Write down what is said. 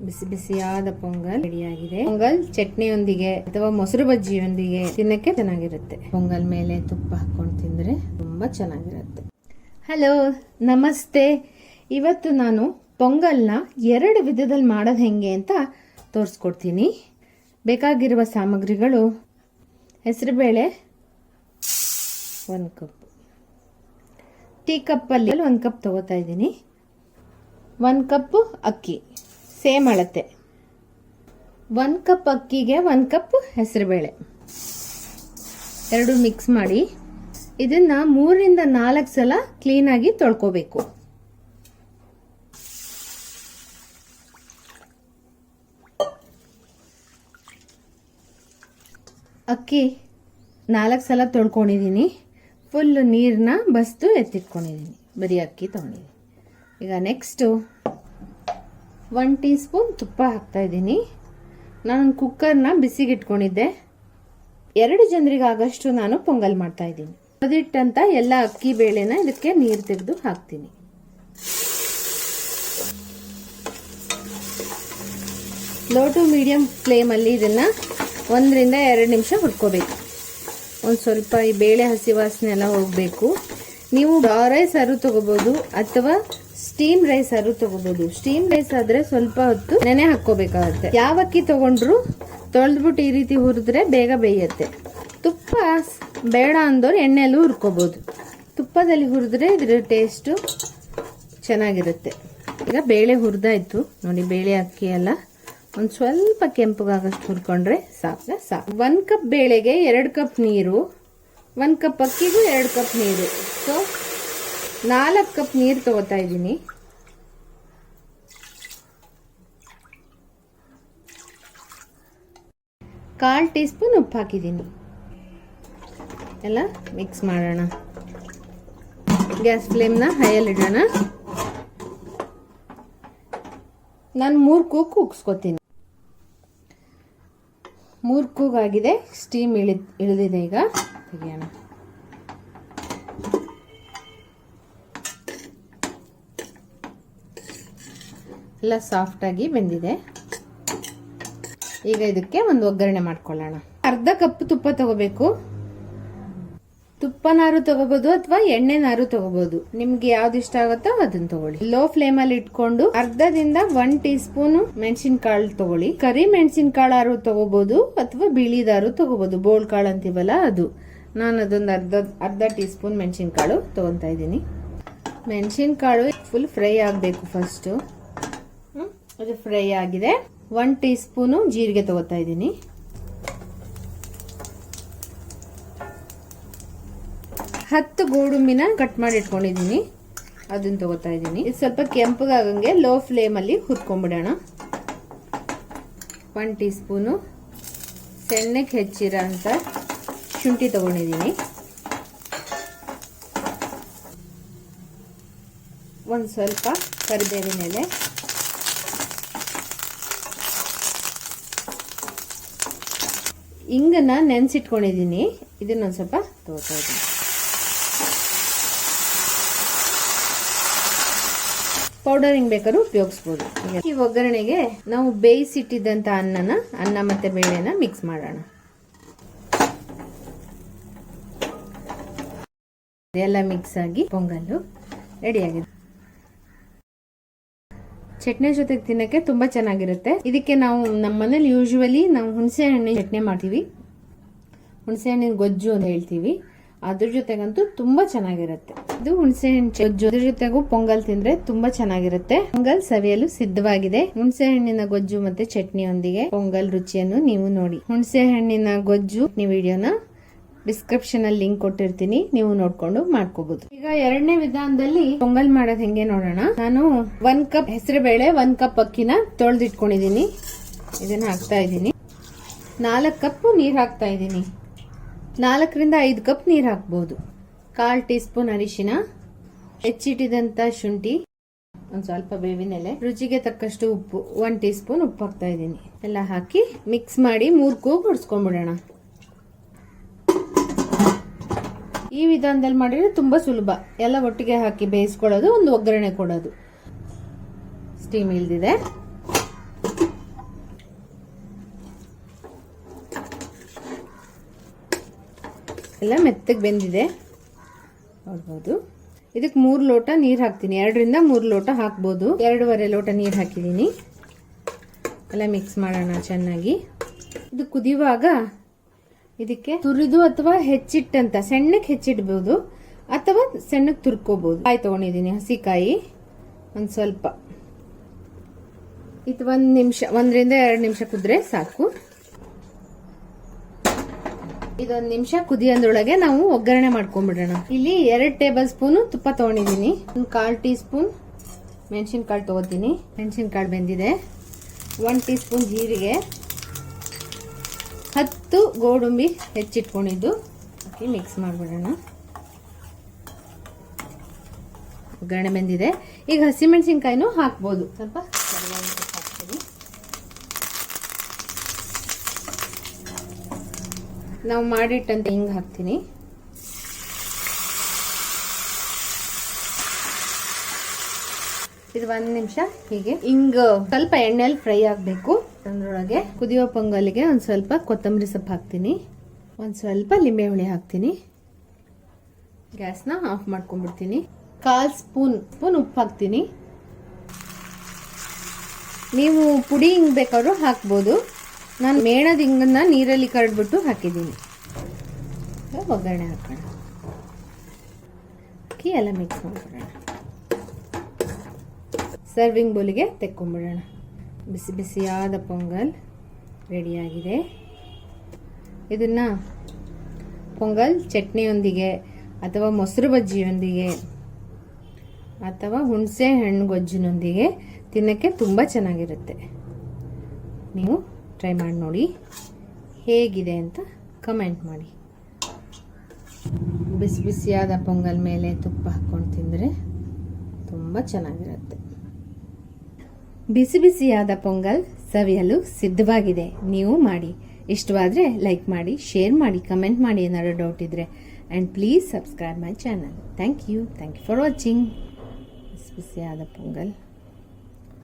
ಬಿಸಿ ಬಿಸಿಯಾದ ಪೊಂಗಲ್ ರೆಡಿಯಾಗಿದೆ. ಪೊಂಗಲ್ ಚಟ್ನಿಯೊಂದಿಗೆ ಅಥವಾ ಮೊಸರು ಬಜ್ಜಿಯೊಂದಿಗೆ ತಿನ್ನಕ್ಕೆ ಚೆನ್ನಾಗಿರುತ್ತೆ. ಪೊಂಗಲ್ ಮೇಲೆ ತುಪ್ಪ ಹಾಕೊಂಡು ತಿಂದ್ರೆ ತುಂಬಾ ಚೆನ್ನಾಗಿರುತ್ತೆ. ಹಲೋ, ನಮಸ್ತೆ. ಇವತ್ತು ನಾನು ಪೊಂಗಲ್ನ 2 ವಿಧದಲ್ಲಿ ಮಾಡೋದು ಹೆಂಗೆ ಅಂತ ತೋರಿಸ್ಕೊಡ್ತೀನಿ. ಬೇಕಾಗಿರುವ ಸಾಮಗ್ರಿಗಳು: ಹೆಸರುಬೇಳೆ 1 ಕಪ್, ಟೀ ಕಪ್ಪಲ್ಲಿ 1 ಕಪ್ ತಗೋತಾ ಇದ್ದೀನಿ. 1 ಕಪ್ ಅಕ್ಕಿ, ಸೇಮ್ ಅಳತೆ. 1 ಕಪ್ ಅಕ್ಕಿಗೆ 1 ಕಪ್ ಹೆಸರುಬೇಳೆ, 2 ಮಿಕ್ಸ್ ಮಾಡಿ ಇದನ್ನ 3 ರಿಂದ 4 ಸಲ ಕ್ಲೀನಾಗಿ ತೊಳ್ಕೋಬೇಕು. ಅಕ್ಕಿ 4 ಸಲ ತೊಳ್ಕೊಂಡಿದ್ದೀನಿ. ಫುಲ್ ನೀರನ್ನ ಬಸ್ತು ಎತ್ತಿಟ್ಕೊಂಡಿದ್ದೀನಿ. ಬರೀ ಅಕ್ಕಿ ತಗೊಂಡಿದ್ದೀನಿ. ಈಗ ನೆಕ್ಸ್ಟು 1 ಟೀ ಸ್ಪೂನ್ ತುಪ್ಪ ಹಾಕ್ತಾ ಇದ್ದೀನಿ. ನಾನು ಕುಕ್ಕರ್ನ ಬಿಸಿಗೆ ಇಟ್ಕೊಂಡಿದ್ದೆ. 2 ಜನರಿಗಾಗಷ್ಟು ನಾನು ಪೊಂಗಲ್ ಮಾಡ್ತಾ ಇದ್ದೀನಿ. ಅದಿಟ್ಟಂತ ಎಲ್ಲ ಅಕ್ಕಿ ಬೇಳೆನ ಇದಕ್ಕೆ ನೀರು ತೆಗೆದು ಹಾಕ್ತೀನಿ. ಲೋ ಟು ಮೀಡಿಯಂ ಫ್ಲೇಮಲ್ಲಿ ಇದನ್ನ 1 ರಿಂದ 2 ನಿಮಿಷ ಹುರ್ಕೋಬೇಕು. ಒಂದು ಸ್ವಲ್ಪ ಈ ಬೇಳೆ ಹಸಿ ವಾಸನೆ ಎಲ್ಲ ಹೋಗಬೇಕು. ನೀವು ರೈಸ್ ಆದ್ರೂ ತಗೋಬಹುದು ಅಥವಾ ಸ್ಟೀಮ್ ರೈಸ್ ಆದ್ರೂ ತಗೋಬಹುದು. ಸ್ಟೀಮ್ ರೈಸ್ ಆದ್ರೆ ಸ್ವಲ್ಪ ಹೊತ್ತು ನೆನೆ ಹಾಕೋಬೇಕಾಗುತ್ತೆ. ಯಾವ ಅಕ್ಕಿ ತಗೊಂಡ್ರು ತೊಳೆದ್ಬಿಟ್ಟು ಈ ರೀತಿ ಹುರಿದ್ರೆ ಬೇಗ ಬೇಯುತ್ತೆ. ತುಪ್ಪ ಬೇಡ ಅಂದವ್ರು ಎಣ್ಣೆಲ್ಲೂ ಹುರ್ಕೋಬಹುದು. ತುಪ್ಪದಲ್ಲಿ ಹುರಿದ್ರೆ ಇದ್ರ ಟೇಸ್ಟು ಚೆನ್ನಾಗಿರುತ್ತೆ. ಈಗ ಬೇಳೆ ಹುರಿದಾಯ್ತು ನೋಡಿ. ಬೇಳೆ ಅಕ್ಕಿ ಎಲ್ಲ ಒಂದು ಸ್ವಲ್ಪ ಕೆಂಪಗಾಗಷ್ಟು ಹುರ್ಕೊಂಡ್ರೆ ಸಾಕು. 1 ಕಪ್ ಬೇಳೆಗೆ 2 ಕಪ್ ನೀರು, 1 ಕಪ್ ಅಕ್ಕಿಗೂ 2 ಕಪ್ ನೀರು. ಸೊ 4 ಕಪ್ ನೀರು ತಗೋತಾ ಇದ್ದೀನಿ. ಕಾಲ್ ಟೀ ಸ್ಪೂನ್ ಉಪ್ಪು ಹಾಕಿದ್ದೀನಿ. ಎಲ್ಲ ಮಿಕ್ಸ್ ಮಾಡೋಣ. ಗ್ಯಾಸ್ ಫ್ಲೇಮ್ನ ಹೈಯಲ್ಲಿ ಇಡೋಣ. ನಾನು 3 ಕೂಗು ಕೂಗಿಸ್ಕೊತೀನಿ. 3 ಕೂಗಾಗಿದೆ. ಸ್ಟೀಮ್ ಇಳಿದಿದೆ. ಈಗ ತೆಗಿಯೋಣ. ಎಲ್ಲ ಸಾಫ್ಟ್ ಆಗಿ ಬೆಂದಿದೆ. ಈಗ ಇದಕ್ಕೆ ಒಂದು ಒಗ್ಗರಣೆ ಮಾಡ್ಕೊಳ್ಳೋಣ. ಅರ್ಧ ಕಪ್ ತುಪ್ಪ ತಗೋಬೇಕು. ತುಪ್ಪನಾರು ತಗೋಬಹುದು ಅಥವಾ ಎಣ್ಣೆನಾರು ತಗೋಬಹುದು. ನಿಮ್ಗೆ ಯಾವ್ದು ಇಷ್ಟ ಆಗುತ್ತೋ ಅದನ್ನ ತಗೊಳ್ಳಿ. ಲೋ ಫ್ಲೇಮ್ ಅಲ್ಲಿ ಇಟ್ಕೊಂಡು ಅರ್ಧದಿಂದ 1 ಟೀ ಸ್ಪೂನ್ ಮೆಣಸಿನ ಕಾಳು ತಗೊಳ್ಳಿ. ಕರಿ ಮೆಣಸಿನ ಕಾಳಾರು ತಗೋಬಹುದು ಅಥವಾ ಬಿಳಿದಾರು ತಗೋಬಹುದು. ಬೋಳ್ ಕಾಳು ಅಂತೀವಲ್ಲ ಅದು. ನಾನು ಅದೊಂದು ಅರ್ಧ ಟೀ ಸ್ಪೂನ್ ಮೆಣಸಿನ ಕಾಳು ತಗೊಂತಾ ಇದ್ದೀನಿ. ಮೆಣಸಿನ ಕಾಳು ಫುಲ್ ಫ್ರೈ ಆಗಬೇಕು. ಫಸ್ಟ್ ಅದು ಫ್ರೈ ಆಗಿದೆ. 1 ಟೀ ಸ್ಪೂನು ಜೀರಿಗೆ ತಗೋತಾ ಇದ್ದೀನಿ. 10 ಗೋಡಂಬಿನ ಕಟ್ ಮಾಡಿ ಇಟ್ಕೊಂಡಿದ್ದೀನಿ. ಅದನ್ನ ತಗೋತಾ ಇದ್ದೀನಿ. ಇದು ಸ್ವಲ್ಪ ಕೆಂಪಗಾಗಂಗೆ ಲೋ ಫ್ಲೇಮ್ ಅಲ್ಲಿ ಹುರ್ಕೊಂಡ್ಬಿಡೋಣ. 1 ಟೀ ಸ್ಪೂನು ಸಣ್ಣಗೆ ಹೆಚ್ಚಿರೋ ಅಂತ ಶುಂಠಿ ತಗೊಂಡಿದ್ದೀನಿ. ಒಂದು ಸ್ವಲ್ಪ ಕರಿಬೇವಿನ ಎಲೆ, ಇಂಗನ್ನ ನೆನೆಸಿಟ್ಕೊಂಡಿದ್ದೀನಿ. ಇದನ್ನೊಂದು ಸ್ವಲ್ಪ ತಗೋತಾ ಇದ್ದೀನಿ. ಪೌಡರ್ ಹಿಂಗ್ ಬೇಕಾದ್ರೂ ಉಪಯೋಗಿಸಬಹುದು. ಈ ಒಗ್ಗರಣೆಗೆ ನಾವು ಬೇಯಿಸಿಟ್ಟಿದ್ದಂತ ಅನ್ನ ಮತ್ತೆ ಬೇಳೆನ ಮಿಕ್ಸ್ ಮಾಡೋಣ. ಎಲ್ಲ ಮಿಕ್ಸ್ ಆಗಿ ಪೊಂಗಲ್ಲು ರೆಡಿ ಆಗಿದೆ. ಚಟ್ನಿ ಜೊತೆಗೆ ತಿನ್ನಕ್ಕೆ ತುಂಬಾ ಚೆನ್ನಾಗಿರುತ್ತೆ. ಇದಕ್ಕೆ ನಾವು ನಮ್ಮ ಮನೇಲಿ ಯೂಶುವಲಿ ನಾವು ಹುಣಸೆ ಹಣ್ಣಿನ ಚಟ್ನಿ ಮಾಡ್ತೀವಿ. ಹುಣಸೆ ಹಣ್ಣಿನ ಗೊಜ್ಜು ಅಂತ ಹೇಳ್ತೀವಿ. ಅದ್ರ ಜೊತೆಗಂತೂ ತುಂಬಾ ಚೆನ್ನಾಗಿರುತ್ತೆ. ಇದು ಹುಣಸೆ ಹಣ್ಣು ಗೊಜ್ಜು. ಅದ್ರ ಜೊತೆಗೂ ಪೊಂಗಲ್ ತಿಂದ್ರೆ ತುಂಬಾ ಚೆನ್ನಾಗಿರುತ್ತೆ. ಪೊಂಗಲ್ ಸವಿಯಲು ಸಿದ್ಧವಾಗಿದೆ. ಹುಣಸೆ ಹಣ್ಣಿನ ಗೊಜ್ಜು ಮತ್ತೆ ಚಟ್ನಿಯೊಂದಿಗೆ ಪೊಂಗಲ್ ರುಚಿಯನ್ನು ನೀವು ನೋಡಿ. ಹುಣಸೆ ಹಣ್ಣಿನ ಗೊಜ್ಜು ವಿಡಿಯೋನ ಡಿಸ್ಕ್ರಿಪ್ಷನ್ ಅಲ್ಲಿ ಲಿಂಕ್ ಕೊಟ್ಟಿರ್ತೀನಿ. ನೀವು ನೋಡ್ಕೊಂಡು ಮಾಡ್ಕೋಬಹುದು. ಈಗ 2ನೇ ವಿಧಾನದಲ್ಲಿ ಪೊಂಗಲ್ ಮಾಡೋದು ಹೆಂಗೆ ನೋಡೋಣ. ನಾನು 1 ಕಪ್ ಹೆಸರು ಬೇಳೆ, 1 ಕಪ್ ಅಕ್ಕಿನ ತೊಳೆದಿಟ್ಕೊಂಡಿದ್ದೀನಿ. ಇದನ್ನ ಹಾಕ್ತಾ ಇದ್ದೀನಿ. 4 ಕಪ್ ನೀರ್ ಹಾಕ್ತಾ ಇದ್ದೀನಿ. 4 ರಿಂದ 5 ಕಪ್ ನೀರ್ ಹಾಕ್ಬಹುದು. 1/4 ಟೀ ಸ್ಪೂನ್ ಅರಿಶಿನ, ಹೆಚ್ಚಿಟ್ಟಿದಂತ ಶುಂಠಿ, ಒಂದ್ ಸ್ವಲ್ಪ ಬೇವಿನ ಎಲೆ, ರುಚಿಗೆ ತಕ್ಕಷ್ಟು ಉಪ್ಪು, 1 ಟೀ ಸ್ಪೂನ್ ಉಪ್ಪು ಹಾಕ್ತಾ ಇದ್ದೀನಿ. ಎಲ್ಲ ಹಾಕಿ ಮಿಕ್ಸ್ ಮಾಡಿ 3 ಕೂಗು ಹೊಡ್ಸ್ಕೊಂಡ್ಬಿಡೋಣ. ಈ ವಿಧಾನದಲ್ಲಿ ಮಾಡಿದ್ರೆ ತುಂಬಾ ಸುಲಭ. ಎಲ್ಲ ಒಟ್ಟಿಗೆ ಹಾಕಿ ಬೇಯಿಸ್ಕೊಳ್ಳೋದು, ಒಂದು ಒಗ್ಗರಣೆ ಕೊಡೋದು. ಸ್ಟೀಮ್ ಇಲ್ದಿದೆ. ಎಲ್ಲ ಮೆತ್ತಗೆ ಬೆಂದಿದೆ ನೋಡ್ಬೋದು. ಇದಕ್ಕೆ 3 ಲೋಟ ನೀರು ಹಾಕ್ತೀನಿ. 2 ರಿಂದ 3 ಲೋಟ ಹಾಕ್ಬೋದು. 2.5 ಲೋಟ ನೀರು ಹಾಕಿದ್ದೀನಿ. ಎಲ್ಲ ಮಿಕ್ಸ್ ಮಾಡೋಣ ಚೆನ್ನಾಗಿ. ಇದು ಕುದಿಯುವಾಗ ಇದಕ್ಕೆ ತುರಿದು ಅಥವಾ ಹೆಚ್ಚಿಟ್ಟಂತ ಸಣ್ಣಕ್ಕೆ ಹೆಚ್ಚಿಡ್ಬೋದು ಅಥವಾ ಸಣ್ಣಕ್ಕೆ ತುರ್ಕೋಬಹುದು. ಕಾಯಿ ತಗೊಂಡಿದ್ದೀನಿ, ಹಸಿಕಾಯಿ ಒಂದು ಸ್ವಲ್ಪ. ಇದು 1 ನಿಮಿಷ, 1 ರಿಂದ 2 ನಿಮಿಷ ಕುದ್ರೆ ಸಾಕು. ಇದೊಂದು ನಿಮಿಷ ಕುದಿಯೋದ್ರೊಳಗೆ ನಾವು ಒಗ್ಗರಣೆ ಮಾಡ್ಕೊಂಡ್ಬಿಡೋಣ. ಇಲ್ಲಿ 2 ಟೇಬಲ್ ಸ್ಪೂನ್ ತುಪ್ಪ ತಗೊಂಡಿದ್ದೀನಿ. 1/4 ಟೀ ಸ್ಪೂನ್ ಮೆಣಸಿನಕಾಳು ತಗೋತೀನಿ. ಮೆಣಸಿನಕಾಳು ಬೆಂದಿದೆ. 1 ಟೀ ಸ್ಪೂನ್ ಜೀರಿಗೆ, 10 ಗೋಡಂಬಿ ಹೆಚ್ಚಿಟ್ಕೊಂಡಿದ್ದು ಹಾಕಿ ಮಿಕ್ಸ್ ಮಾಡಿಬಿಡೋಣ. ಒಗ್ಗರಣೆ ಬೆಂದಿದೆ. ಈಗ ಹಸಿಮೆಣಸಿನಕಾಯಿನೂ ಹಾಕ್ಬೋದು. ಸ್ವಲ್ಪ ಹಾಕ್ತೀನಿ. ನಾವು ಮಾಡಿಟ್ಟಂತೆ ಹಿಂಗೆ ಹಾಕ್ತೀನಿ. ಇದು 1 ನಿಮಿಷ ಹೀಗೆ ಹಿಂಗ ಸ್ವಲ್ಪ ಎಣ್ಣೆಯಲ್ಲಿ ಫ್ರೈ ಆಗಬೇಕು. ಅದರೊಳಗೆ ಕುದಿಯೋ ಪೊಂಗಲ್ಗೆ ಒಂದು ಸ್ವಲ್ಪ ಕೊತ್ತಂಬರಿ ಸೊಪ್ಪು ಹಾಕ್ತೀನಿ. ಒಂದು ಸ್ವಲ್ಪ ಲಿಂಬೆ ಹುಳಿ ಹಾಕ್ತೀನಿ. ಗ್ಯಾಸ್ನ ಆಫ್ ಮಾಡ್ಕೊಂಡ್ಬಿಡ್ತೀನಿ. 1/4 ಸ್ಪೂನ್ ಉಪ್ಪು ಹಾಕ್ತೀನಿ. ನೀವು ಪುಡಿ ಹಿಂಗ್ ಬೇಕಾದ್ರೂ ಹಾಕ್ಬೋದು. ನಾನು ಮೇಣದ ಹಿಂಗನ್ನ ನೀರಲ್ಲಿ ಕರಡ್ಬಿಟ್ಟು ಹಾಕಿದ್ದೀನಿ. ಒಗ್ಗರಣೆ ಹಾಕೋಣ. ಹಾಕಿ ಎಲ್ಲ ಮಿಕ್ಸ್ ಮಾಡ್ಬಿಡೋಣ. ಸರ್ವಿಂಗ್ ಬೌಲಿಗೆ ತೆಕ್ಕೊಂಬಿಡೋಣ. ಬಿಸಿ ಬಿಸಿಯಾದ ಪೊಂಗಲ್ ರೆಡಿಯಾಗಿದೆ. ಇದನ್ನ ಪೊಂಗಲ್ ಚಟ್ನಿಯೊಂದಿಗೆ ಅಥವಾ ಮೊಸರು ಬಜ್ಜಿಯೊಂದಿಗೆ ಅಥವಾ ಹುಣಸೆ ಹಣ್ಣು ಗೊಜ್ಜಿನೊಂದಿಗೆ ತಿನ್ನಕ್ಕೆ ತುಂಬ ಚೆನ್ನಾಗಿರುತ್ತೆ. ನೀವು ಟ್ರೈ ಮಾಡಿ ನೋಡಿ, ಹೇಗಿದೆ ಅಂತ ಕಮೆಂಟ್ ಮಾಡಿ. ಬಿಸಿ ಬಿಸಿಯಾದ ಪೊಂಗಲ್ ಮೇಲೆ ತುಪ್ಪ ಹಾಕ್ಕೊಂಡು ತಿಂದರೆ ತುಂಬ ಚೆನ್ನಾಗಿರುತ್ತೆ. ಬಿಸಿ ಬಿಸಿಯಾದ ಪೊಂಗಲ್ ಸವಿಯಲು ಸಿದ್ಧವಾಗಿದೆ. ನೀವು ಮಾಡಿ. ಇಷ್ಟವಾದರೆ ಲೈಕ್ ಮಾಡಿ, ಶೇರ್ ಮಾಡಿ, ಕಮೆಂಟ್ ಮಾಡಿ ಏನಾದರೂ ಡೌಟ್ ಇದ್ದರೆ. And please subscribe my channel. Thank you for watching. ಬಿಸಿ ಬಿಸಿಯಾದ ಪೊಂಗಲ್.